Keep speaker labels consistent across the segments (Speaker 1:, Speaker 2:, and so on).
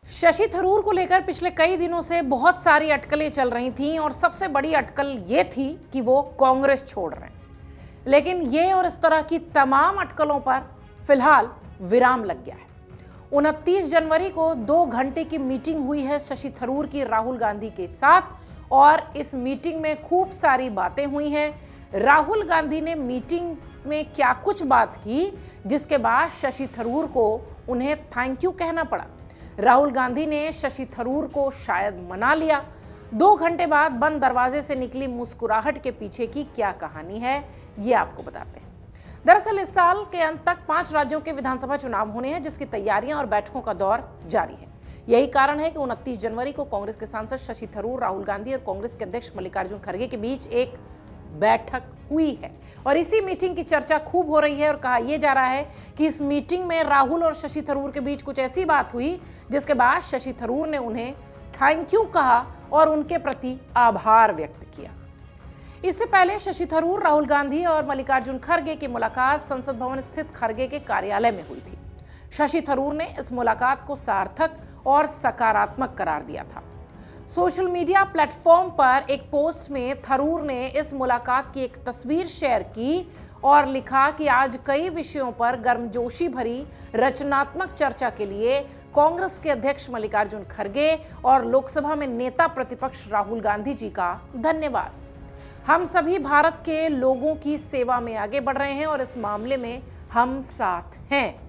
Speaker 1: शशि थरूर को लेकर पिछले कई दिनों से बहुत सारी अटकलें चल रही थीं और सबसे बड़ी अटकल ये थी कि वो कांग्रेस छोड़ रहे हैं। लेकिन ये और इस तरह की तमाम अटकलों पर फिलहाल विराम लग गया है। 29 जनवरी को 2 घंटे की मीटिंग हुई है शशि थरूर की राहुल गांधी के साथ और इस मीटिंग में खूब सारी बातें हुई हैं। राहुल गांधी ने मीटिंग में क्या कुछ बात की जिसके बाद शशि थरूर को उन्हें थैंक यू कहना पड़ा। राहुल गांधी ने शशि थरूर को शायद मना लिया। 2 घंटे बाद बंद दरवाजे से निकली मुस्कुराहट के पीछे की क्या कहानी है, ये आपको बताते हैं। दरअसल इस साल के अंत तक 5 राज्यों के विधानसभा चुनाव होने हैं, जिसकी तैयारियां और बैठकों का दौर जारी है। यही कारण है कि 29 जनवरी को कांग्रेस के सांसद शशि थरूर, राहुल गांधी और कांग्रेस के अध्यक्ष मल्लिकार्जुन खड़गे के बीच एक बैठक हुई है और इसी मीटिंग की चर्चा खूब हो रही है। और कहा यह जा रहा है कि इस मीटिंग में राहुल और शशि थरूर के बीच कुछ ऐसी बात हुई जिसके बाद शशि थरूर ने उन्हें थैंक यू कहा और उनके प्रति आभार व्यक्त किया। इससे पहले शशि थरूर, राहुल गांधी और मल्लिकार्जुन खड़गे की मुलाकात संसद भवन स्थित खड़गे के कार्यालय में हुई थी। शशि थरूर ने इस मुलाकात को सार्थक और सकारात्मक करार दिया था। सोशल मीडिया प्लेटफॉर्म पर एक पोस्ट में थरूर ने इस मुलाकात की एक तस्वीर शेयर की और लिखा कि आज कई विषयों पर गर्मजोशी भरी रचनात्मक चर्चा के लिए कांग्रेस के अध्यक्ष मल्लिकार्जुन खड़गे और लोकसभा में नेता प्रतिपक्ष राहुल गांधी जी का धन्यवाद। हम सभी भारत के लोगों की सेवा में आगे बढ़ रहे हैं और इस मामले में हम साथ हैं।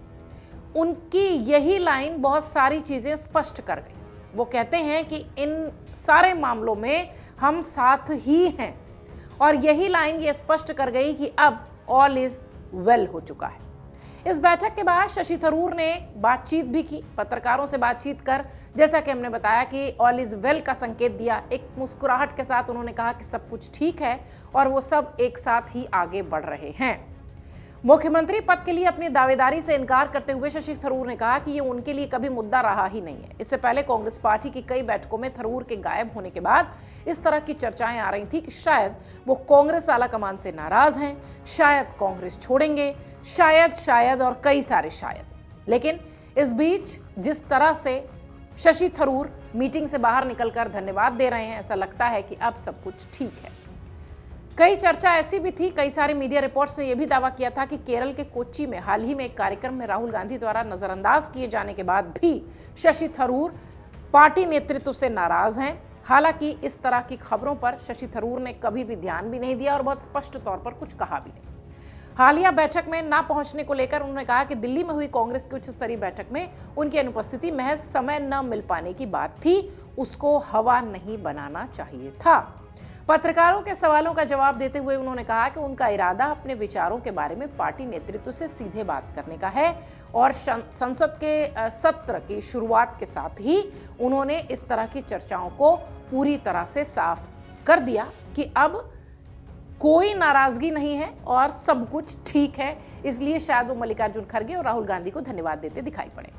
Speaker 1: उनकी यही लाइन बहुत सारी चीजें स्पष्ट कर गई। वो कहते हैं कि इन सारे मामलों में हम साथ ही हैं और यही लाइन ये स्पष्ट कर गई कि अब ऑल इज वेल हो चुका है। इस बैठक के बाद शशि थरूर ने बातचीत भी की, पत्रकारों से बातचीत कर जैसा कि हमने बताया कि ऑल इज वेल का संकेत दिया। एक मुस्कुराहट के साथ उन्होंने कहा कि सब कुछ ठीक है और वो सब एक साथ ही आगे बढ़ रहे हैं। मुख्यमंत्री पद के लिए अपनी दावेदारी से इनकार करते हुए शशि थरूर ने कहा कि ये उनके लिए कभी मुद्दा रहा ही नहीं है। इससे पहले कांग्रेस पार्टी की कई बैठकों में थरूर के गायब होने के बाद इस तरह की चर्चाएं आ रही थी कि शायद वो कांग्रेस आलाकमान से नाराज हैं, शायद कांग्रेस छोड़ेंगे, शायद और कई सारे शायद। लेकिन इस बीच जिस तरह से शशि थरूर मीटिंग से बाहर निकलकर धन्यवाद दे रहे हैं, ऐसा लगता है कि अब सब कुछ ठीक है। कई चर्चा ऐसी भी थी, कई सारे मीडिया रिपोर्ट्स ने यह भी दावा किया था कि केरल के कोच्चि में हाल ही में एक कार्यक्रम में राहुल गांधी द्वारा नजरअंदाज किए जाने के बाद भी शशि थरूर पार्टी नेतृत्व से नाराज हैं। हालांकि इस तरह की खबरों पर शशि थरूर ने कभी भी ध्यान भी नहीं दिया और बहुत स्पष्ट तौर पर कुछ कहा भी नहीं। हालिया बैठक में ना पहुंचने को लेकर उन्होंने कहा कि दिल्ली में हुई कांग्रेस की उच्च स्तरीय बैठक में उनकी अनुपस्थिति महज समय न मिल पाने की बात थी, उसको हवा नहीं बनाना चाहिए था। पत्रकारों के सवालों का जवाब देते हुए उन्होंने कहा कि उनका इरादा अपने विचारों के बारे में पार्टी नेतृत्व से सीधे बात करने का है और संसद के सत्र की शुरुआत के साथ ही उन्होंने इस तरह की चर्चाओं को पूरी तरह से साफ कर दिया कि अब कोई नाराजगी नहीं है और सब कुछ ठीक है। इसलिए शायद वो मल्लिकार्जुन खड़गे और राहुल गांधी को धन्यवाद देते दिखाई पड़े।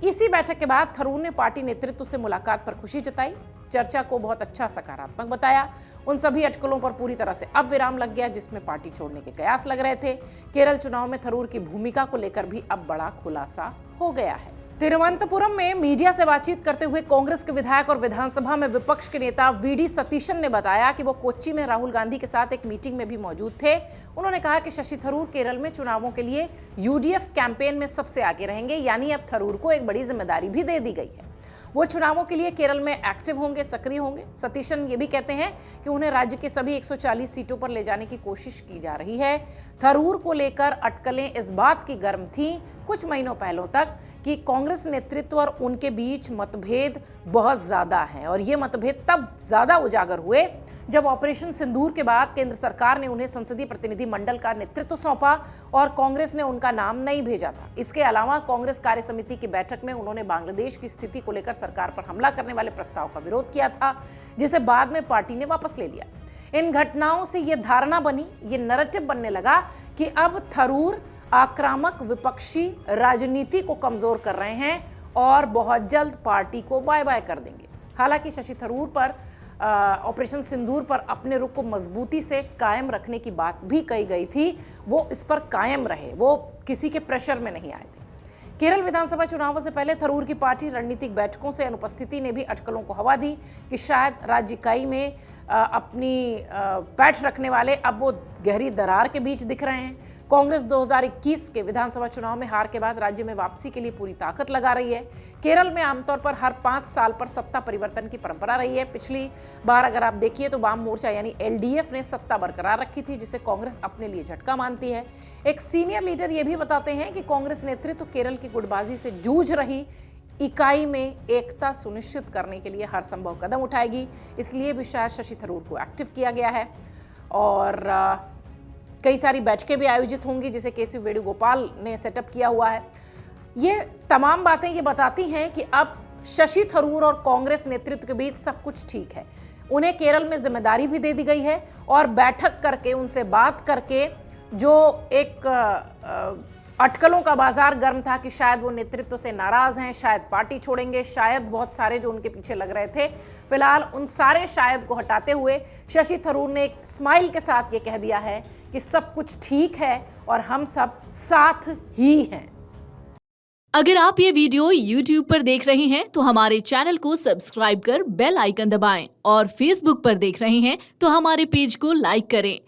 Speaker 1: इसी बैठक के बाद थरूर ने पार्टी नेतृत्व से मुलाकात पर खुशी जताई, चर्चा को बहुत अच्छा सकारात्मक बताया। उन सभी अटकलों पर पूरी तरह से अब विराम लग गया जिसमें पार्टी छोड़ने के कयास लग रहे थे। केरल चुनाव में थरूर की भूमिका को लेकर भी अब बड़ा खुलासा हो गया है। तिरुवनंतपुरम में मीडिया से बातचीत करते हुए कांग्रेस के विधायक और विधानसभा में विपक्ष के नेता वीडी सतीशन ने बताया कि वो कोच्चि में राहुल गांधी के साथ एक मीटिंग में भी मौजूद थे। उन्होंने कहा कि शशि थरूर केरल में चुनावों के लिए यूडीएफ कैंपेन में सबसे आगे रहेंगे, यानी अब थरूर को एक बड़ी जिम्मेदारी भी दे दी गई है। वो चुनावों के लिए केरल में एक्टिव होंगे, सक्रिय होंगे। सतीशन ये भी कहते हैं कि उन्हें राज्य के सभी 140 सीटों पर ले जाने की कोशिश की जा रही है। थरूर को लेकर अटकलें इस बात की गर्म थीं कुछ महीनों पहलों तक कि कांग्रेस नेतृत्व और उनके बीच मतभेद बहुत ज्यादा हैं और ये मतभेद तब ज्यादा उजागर हुए जब ऑपरेशन सिंदूर के बाद केंद्र सरकार ने उन्हें संसदीय प्रतिनिधि मंडल का नेतृत्व सौंपा और कांग्रेस ने उनका नाम नहीं भेजा था। इसके अलावा कांग्रेस कार्य समिति की बैठक में उन्होंने बांग्लादेश की स्थिति को लेकर सरकार पर हमला करने वाले प्रस्ताव का विरोध किया था, जिसे बाद में पार्टी ने वापस ले लिया। इन घटनाओं से यह धारणा बनी, ये नैरेटिव बनने लगा कि अब थरूर आक्रामक विपक्षी राजनीति को कमजोर कर रहे हैं और बहुत जल्द पार्टी को बाय बाय कर देंगे। हालांकि शशि थरूर पर ऑपरेशन सिंदूर पर अपने रुख को मजबूती से कायम रखने की बात भी कही गई थी, वो इस पर कायम रहे, वो किसी के प्रेशर में नहीं आए थे। केरल विधानसभा चुनावों से पहले थरूर की पार्टी रणनीतिक बैठकों से अनुपस्थिति ने भी अटकलों को हवा दी कि शायद राज्य इकाई में अपनी पैठ रखने वाले अब वो गहरी दरार के बीच दिख रहे हैं। कांग्रेस 2021 के विधानसभा चुनाव में हार के बाद राज्य में वापसी के लिए पूरी ताकत लगा रही है। केरल में आमतौर पर हर 5 साल पर सत्ता परिवर्तन की परंपरा रही है। पिछली बार अगर आप देखिए तो वाम मोर्चा यानी एलडीएफ ने सत्ता बरकरार रखी थी, जिसे कांग्रेस अपने लिए झटका मानती है। एक सीनियर लीडर ये भी बताते हैं कि कांग्रेस नेतृत्व केरल की गुटबाजी से जूझ रही इकाई में एकता सुनिश्चित करने के लिए हर संभव कदम उठाएगी। इसलिए भी शायद शशि थरूर को एक्टिव किया गया है और कई सारी बैठकें भी आयोजित होंगी जिसे केसी वेणुगोपाल ने सेटअप किया हुआ है। ये तमाम बातें ये बताती हैं कि अब शशि थरूर और कांग्रेस नेतृत्व के बीच सब कुछ ठीक है। उन्हें केरल में जिम्मेदारी भी दे दी गई है और बैठक करके उनसे बात करके जो एक अटकलों का बाजार गर्म था कि शायद वो नेतृत्व से नाराज हैं, शायद पार्टी छोड़ेंगे, शायद बहुत सारे जो उनके पीछे लग रहे थे, फिलहाल उन सारे शायद को हटाते हुए शशि थरूर ने एक स्माइल के साथ ये कह दिया है कि सब कुछ ठीक है और हम सब साथ ही हैं।
Speaker 2: अगर आप ये वीडियो YouTube पर देख रहे हैं तो हमारे चैनल को सब्सक्राइब कर बेल आइकन दबाएं और Facebook पर देख रहे हैं तो हमारे पेज को लाइक करें।